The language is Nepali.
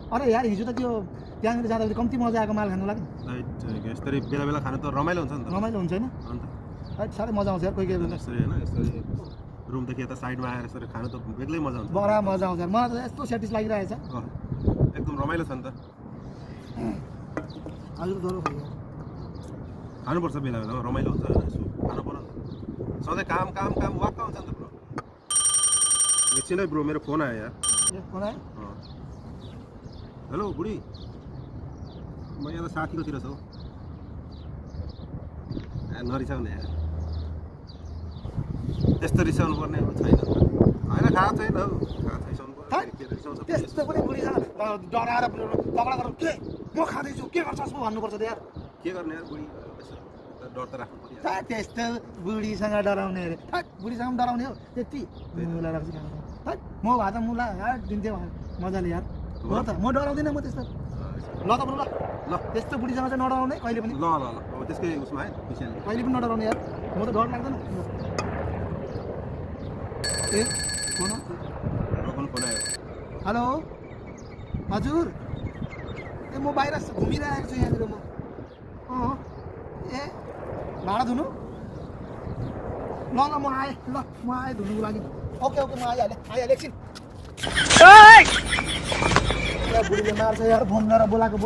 अरे यार हिजो त त्यो त्यहाँनिर जाँदाखेरि कम्ती मजा आएको माल खानु लाग्यो यस्तरी बेला बेला खानु त रमाइलो हुन्छ नि त रमाइलो हुन्छ होइन अन्त साह्रै मजा आउँछ यार कोही कोही बेला यसरी होइन यसरी रुमदेखि यता साइडमा आएर यसरी खानु त बेग्लै मजा हुन्छ बडा मजा आउँछ यार मलाई त यस्तो सेटिस लागिरहेछ एकदम रमाइलो छ नि त हजुर ज्वरो खोइ खानुपर्छ बेला बेलामा रमाइलो हुन्छ होइन यसो खानु पर्यो नि त सधैँ काम काम काम वाक्क हुन्छ नि त ब्रो एकछिन है ब्रो मेरो फोन आयो यार फोन आयो हेलो बुढी म यहाँ साथीकोतिर छु नरिसाउने यार त्यस्तो रिसाउनु पर्ने छैन होइन खाएको छैन हौ त्यस्तो पनि बुढीसँग डराएर पकडा गरेर के म खाँदैछु के गर्छस् म भन्नुपर्छ त यार के गर्ने यार बुढी डर त राख्नु पर्यो त्यस्तो बुढीसँग डराउने अरे बुढीसँग पनि डराउने हो त्यति मुला राख्छु म भए त मुला यार दिन्थ्यो मजाले यार हो त म डराउँदिनँ म त्यस्तो ल त ल ल त्यस्तो बुढीसँग चाहिँ नडराउने कहिले पनि ल ल ल अब त्यसकै उसमा है खुसियाली कहिले पनि नडराउने यार म त डर लाग्दैन ए फोन रोकन फोन आयो हेलो हजुर ए म बाहिर घुमिरहेको छु यहाँनिर म ए भाडा धुनु ल ल म आएँ धुनुको लागि ओके ओके म आइहालेँ एकछिन बुढीले मार्छ यार फोन गरेर बोलाएको